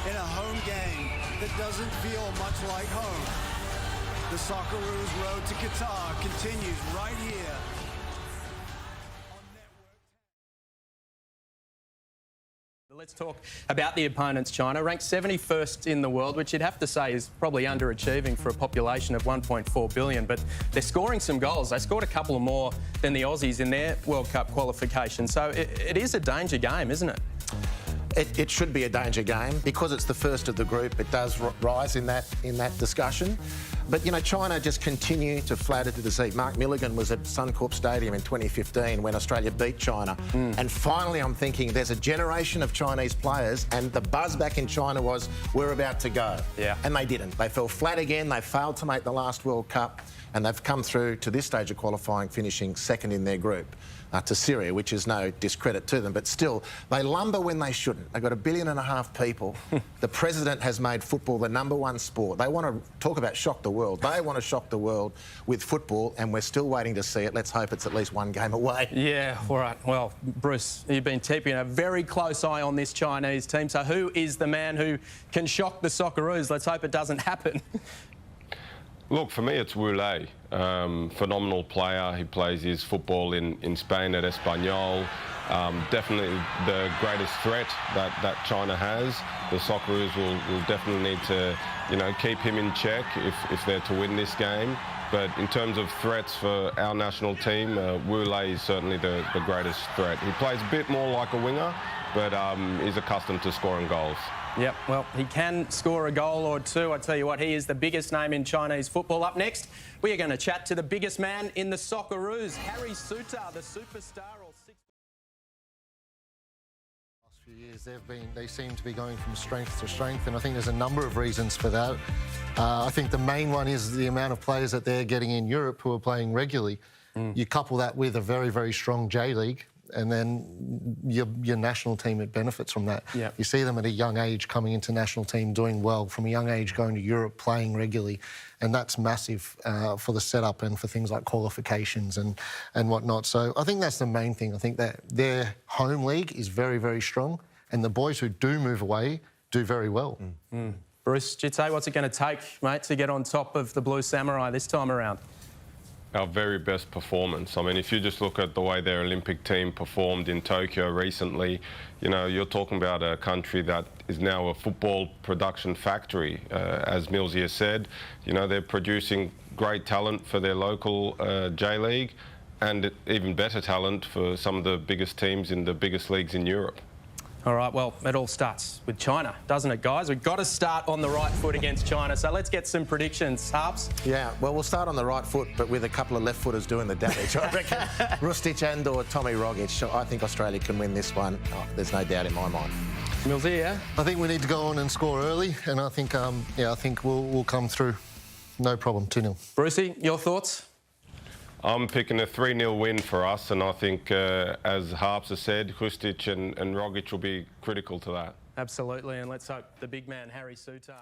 in a home game that doesn't feel much like home. The Socceroos' road to Qatar continues right here. Let's talk about the opponents, China. Ranked 71st in the world, which you'd have to say is probably underachieving for a population of 1.4 billion, but they're scoring some goals. They scored a couple more than the Aussies in their World Cup qualification. So it is a danger game, isn't it? It should be a danger game. Because it's the first of the group, it does rise in that discussion. But, you know, China just continue to flatter to deceive. Mark Milligan was at Suncorp Stadium in 2015 when Australia beat China. And finally, I'm thinking there's a generation of Chinese players, and the buzz back in China was, we're about to go. Yeah. And they didn't. They fell flat again. They failed to make the last World Cup. And they've come through to this stage of qualifying, finishing second in their group to Syria, which is no discredit to them. But still, they lumber when they shouldn't. They've got 1.5 billion people. The president has made football the #1 sport. They want to talk about shock the world. They want to shock the world with football, and we're still waiting to see it. Let's hope it's at least one game away. Yeah, all right. Well, Bruce, you've been keeping a very close eye on this Chinese team. So who is the man who can shock the Socceroos? Let's hope it doesn't happen. Look, for me, it's Wu Lei. Phenomenal player. He plays his football in Spain at Espanyol. Definitely the greatest threat that China has. The Socceroos will definitely need to, you know, keep him in check if they're to win this game. But in terms of threats for our national team, Wu Lei is certainly the greatest threat. He plays a bit more like a winger, but he's accustomed to scoring goals. Yep, well, he can score a goal or two. I tell you what, he is the biggest name in Chinese football. Up next, we are going to chat to the biggest man in the Socceroos, Harry Suter, the superstar. Last few years, they seem to be going from strength to strength, and I think there's a number of reasons for that. I think the main one is the amount of players that they're getting in Europe who are playing regularly. You couple that with a very, very strong J-League, and then your national team, it benefits from that. Yep. You see them at a young age coming into national team, doing well, from a young age going to Europe, playing regularly, and that's massive for the setup and for things like qualifications and whatnot. So I think that's the main thing. I think that their home league is very, very strong, and the boys who do move away do very well. Bruce, Jitse, what's it going to take, mate, to get on top of the Blue Samurai this time around? Our very best performance. I mean, if you just look at the way their Olympic team performed in Tokyo recently, you know, you're talking about a country that is now a football production factory. As Millsy has said, you know, they're producing great talent for their local J-League and even better talent for some of the biggest teams in the biggest leagues in Europe. All right, well, it all starts with China, doesn't it, guys? We've got to start on the right foot against China, so let's get some predictions. Harps? Yeah, well, we'll start on the right foot, but with a couple of left-footers doing the damage. I reckon Rustic and or Tommy Rogic. I think Australia can win this one. Oh, there's no doubt in my mind. Millsy, yeah? I think we need to go on and score early, and I think, I think we'll come through. No problem, 2-0. Brucey, your thoughts? I'm picking a 3-0 win for us, and I think, as Harps has said, Hustic and Rogic will be critical to that. Absolutely, and let's hope the big man, Harry Suter...